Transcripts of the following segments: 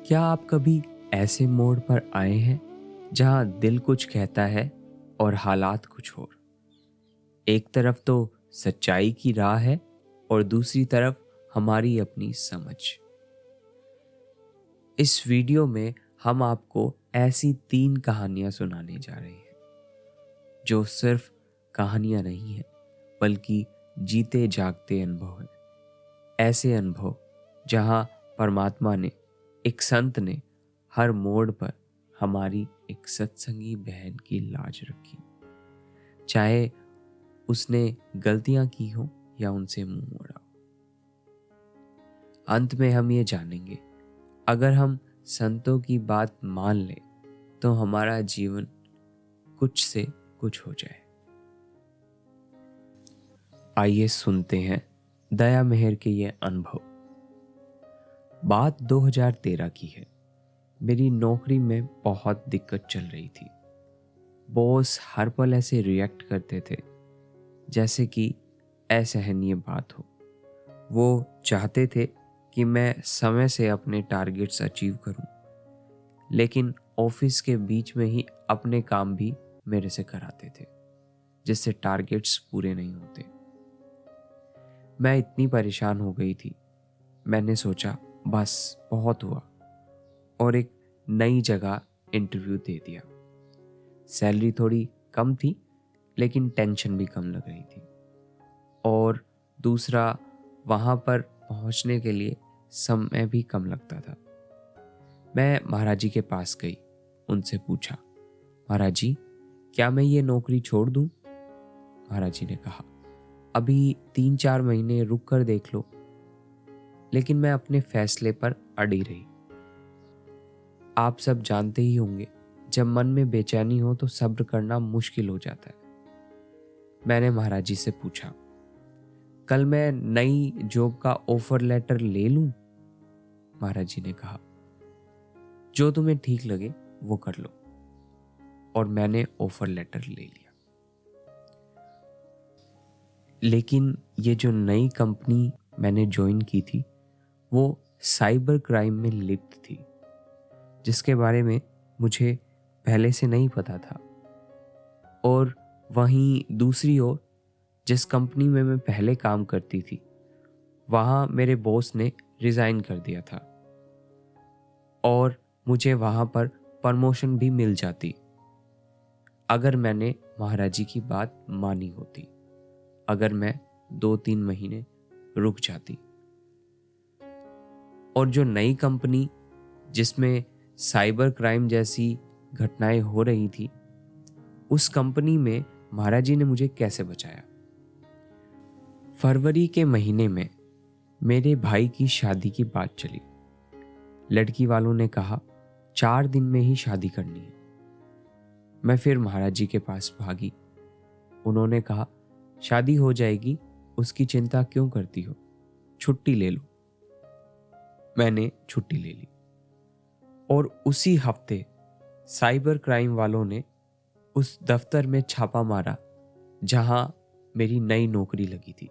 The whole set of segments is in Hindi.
क्या आप कभी ऐसे मोड़ पर आए हैं जहां दिल कुछ कहता है और हालात कुछ और? एक तरफ तो सच्चाई की राह है और दूसरी तरफ हमारी अपनी समझ। इस वीडियो में हम आपको ऐसी 3 कहानियां सुनाने जा रहे हैं जो सिर्फ कहानियां नहीं हैं बल्कि जीते जागते अनुभव हैं। ऐसे अनुभव जहां परमात्मा ने, एक संत ने हर मोड़ पर हमारी एक सत्संगी बहन की लाज रखी, चाहे उसने गलतियां की हो या उनसे मुंह मोड़ा। अंत में हम ये जानेंगे, अगर हम संतों की बात मान लें तो हमारा जीवन कुछ से कुछ हो जाए। आइए सुनते हैं दया मेहर के ये अनुभव। बात 2013 की है। मेरी नौकरी में बहुत दिक्कत चल रही थी। बॉस हर पल ऐसे रिएक्ट करते थे जैसे कि असहनीय बात हो। वो चाहते थे कि मैं समय से अपने टारगेट्स अचीव करूं, लेकिन ऑफिस के बीच में ही अपने काम भी मेरे से कराते थे, जिससे टारगेट्स पूरे नहीं होते। मैं इतनी परेशान हो गई थी, मैंने सोचा बस बहुत हुआ और एक नई जगह इंटरव्यू दे दिया। सैलरी थोड़ी कम थी लेकिन टेंशन भी कम लग रही थी, और दूसरा, वहाँ पर पहुँचने के लिए समय भी कम लगता था। मैं महाराज जी के पास गई, उनसे पूछा, महाराज जी, क्या मैं ये नौकरी छोड़ दूँ? महाराज जी ने कहा, अभी 3-4 महीने रुक कर देख लो। लेकिन मैं अपने फैसले पर अड़ी रही। आप सब जानते ही होंगे, जब मन में बेचैनी हो तो सब्र करना मुश्किल हो जाता है। मैंने महाराज जी से पूछा, कल मैं नई जॉब का ऑफर लेटर ले लूं? महाराज जी ने कहा, जो तुम्हें ठीक लगे वो कर लो। और मैंने ऑफर लेटर ले लिया। लेकिन ये जो नई कंपनी मैंने ज्वाइन की थी वो साइबर क्राइम में लिप्त थी, जिसके बारे में मुझे पहले से नहीं पता था। और वहीं दूसरी ओर, जिस कंपनी में मैं पहले काम करती थी, वहाँ मेरे बॉस ने रिज़ाइन कर दिया था और मुझे वहाँ पर प्रमोशन भी मिल जाती अगर मैंने महाराज जी की बात मानी होती, अगर मैं 2-3 महीने रुक जाती। और जो नई कंपनी जिसमें साइबर क्राइम जैसी घटनाएं हो रही थी, उस कंपनी में महाराज जी ने मुझे कैसे बचाया। फरवरी के महीने में मेरे भाई की शादी की बात चली। लड़की वालों ने कहा 4 दिन में ही शादी करनी है। मैं फिर महाराज जी के पास भागी। उन्होंने कहा, शादी हो जाएगी, उसकी चिंता क्यों करती हो, छुट्टी ले लो। मैंने छुट्टी ले ली और उसी हफ्ते साइबर क्राइम वालों ने उस दफ्तर में छापा मारा जहां मेरी नई नौकरी लगी थी।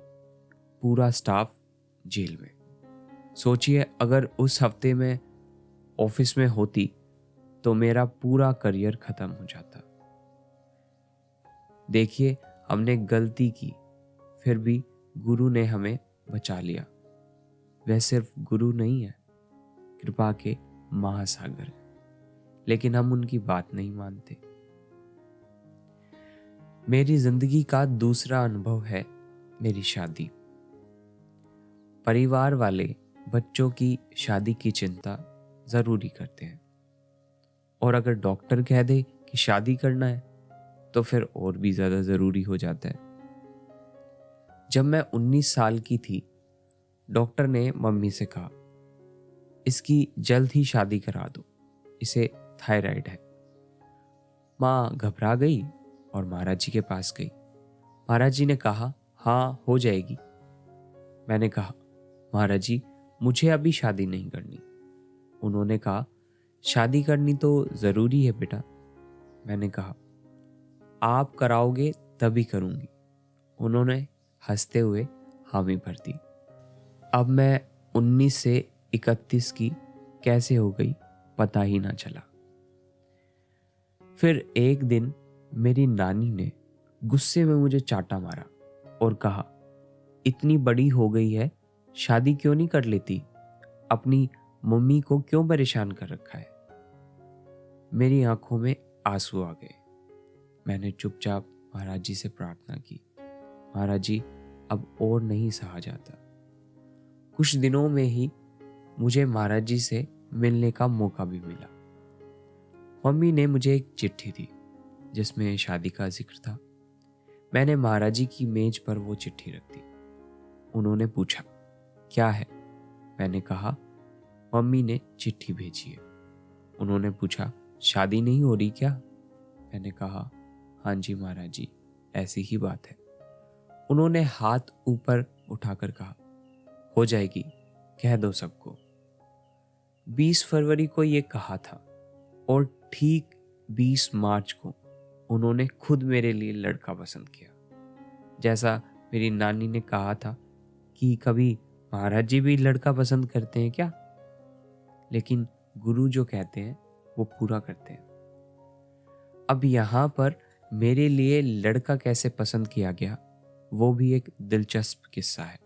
पूरा स्टाफ जेल में। सोचिए, अगर उस हफ्ते में ऑफिस में होती तो मेरा पूरा करियर खत्म हो जाता। देखिए, हमने गलती की, फिर भी गुरु ने हमें बचा लिया। वह सिर्फ गुरु नहीं है, कृपा के महासागर है, लेकिन हम उनकी बात नहीं मानते। मेरी जिंदगी का दूसरा अनुभव है मेरी शादी। परिवार वाले बच्चों की शादी की चिंता जरूरी करते हैं, और अगर डॉक्टर कह दे कि शादी करना है तो फिर और भी ज्यादा जरूरी हो जाता है। जब मैं 19 साल की थी, डॉक्टर ने मम्मी से कहा, इसकी जल्द ही शादी करा दो, इसे थायराइड है। माँ घबरा गई और महाराज जी के पास गई। महाराज जी ने कहा, हाँ हो जाएगी। मैंने कहा, महाराज जी, मुझे अभी शादी नहीं करनी। उन्होंने कहा, शादी करनी तो जरूरी है बेटा। मैंने कहा, आप कराओगे तभी करूंगी। उन्होंने हंसते हुए हामी भर दी। अब मैं 19 से 31 की कैसे हो गई पता ही ना चला। फिर एक दिन मेरी नानी ने गुस्से में मुझे चाटा मारा और कहा, इतनी बड़ी हो गई है, शादी क्यों नहीं कर लेती? अपनी मम्मी को क्यों परेशान कर रखा है? मेरी आंखों में आंसू आ गए। मैंने चुपचाप महाराज जी से प्रार्थना की, महाराज जी अब और नहीं सहा जाता। कुछ दिनों में ही मुझे महाराज जी से मिलने का मौका भी मिला। मम्मी ने मुझे एक चिट्ठी दी जिसमें शादी का जिक्र था। मैंने महाराज जी की मेज पर वो चिट्ठी रख दी। उन्होंने पूछा, क्या है? मैंने कहा, मम्मी ने चिट्ठी भेजी है। उन्होंने पूछा, शादी नहीं हो रही क्या? मैंने कहा, हाँ जी महाराज जी, ऐसी ही बात है। उन्होंने हाथ ऊपर उठाकर कहा, हो जाएगी, कह दो सबको। 20 फरवरी को ये कहा था और ठीक 20 मार्च को उन्होंने खुद मेरे लिए लड़का पसंद किया। जैसा मेरी नानी ने कहा था कि कभी महाराज जी भी लड़का पसंद करते हैं क्या? लेकिन गुरु जो कहते हैं वो पूरा करते हैं। अब यहाँ पर मेरे लिए लड़का कैसे पसंद किया गया, वो भी एक दिलचस्प किस्सा है।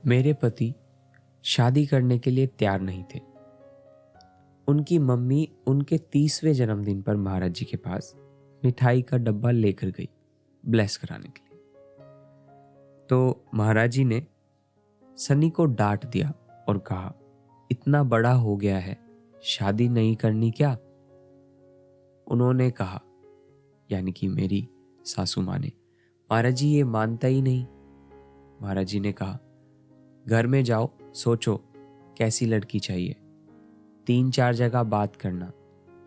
मेरे पति शादी करने के लिए तैयार नहीं थे। उनकी मम्मी उनके 30वें जन्मदिन पर महाराज जी के पास मिठाई का डब्बा लेकर गई ब्लेस कराने के लिए। तो महाराज जी ने सनी को डांट दिया और कहा, इतना बड़ा हो गया है, शादी नहीं करनी क्या? उन्होंने कहा, यानी कि मेरी सासू माँ ने, महाराज जी ये मानता ही नहीं। महाराज जी ने कहा, घर में जाओ, सोचो कैसी लड़की चाहिए, 3-4 जगह बात करना,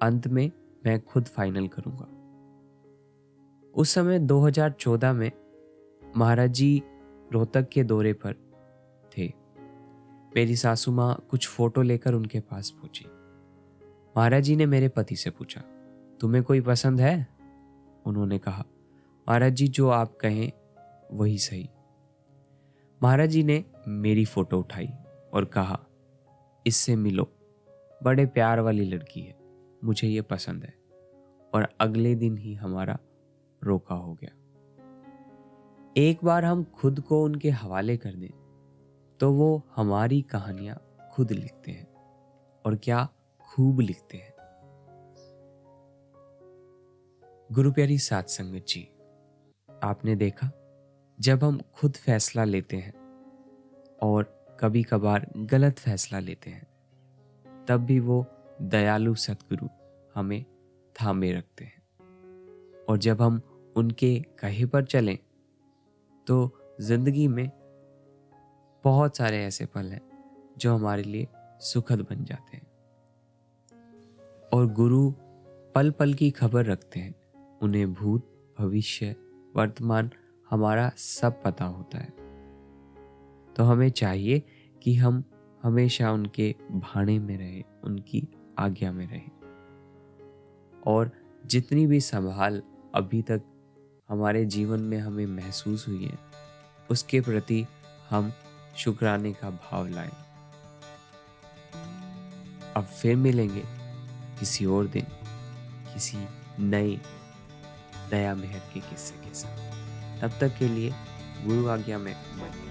अंत में मैं खुद फाइनल करूंगा। उस समय 2014 में महाराज जी रोहतक के दौरे पर थे। मेरी सासू माँ कुछ फोटो लेकर उनके पास पहुंची। महाराज जी ने मेरे पति से पूछा, तुम्हें कोई पसंद है? उन्होंने कहा, महाराज जी जो आप कहें वही सही। महाराज जी ने मेरी फोटो उठाई और कहा, इससे मिलो, बड़े प्यार वाली लड़की है, मुझे ये पसंद है। और अगले दिन ही हमारा रोका हो गया। एक बार हम खुद को उनके हवाले कर दें तो वो हमारी कहानियां खुद लिखते हैं, और क्या खूब लिखते हैं। गुरु प्यारी साध संगत जी, आपने देखा, जब हम खुद फैसला लेते हैं और कभी कभार गलत फैसला लेते हैं, तब भी वो दयालु सतगुरु हमें थामे रखते हैं। और जब हम उनके कहे पर चलें तो जिंदगी में बहुत सारे ऐसे पल हैं जो हमारे लिए सुखद बन जाते हैं। और गुरु पल पल की खबर रखते हैं। उन्हें भूत, भविष्य, वर्तमान हमारा सब पता होता है। तो हमें चाहिए कि हम हमेशा उनके भाने में रहें, उनकी आज्ञा में रहें। और जितनी भी संभाल अभी तक हमारे जीवन में हमें महसूस हुई है, उसके प्रति हम शुक्राने का भाव लाएं। अब फिर मिलेंगे किसी और दिन, किसी नए दया मेहर के किस्से के साथ। तब तक के लिए गुरु आज्ञा में बने।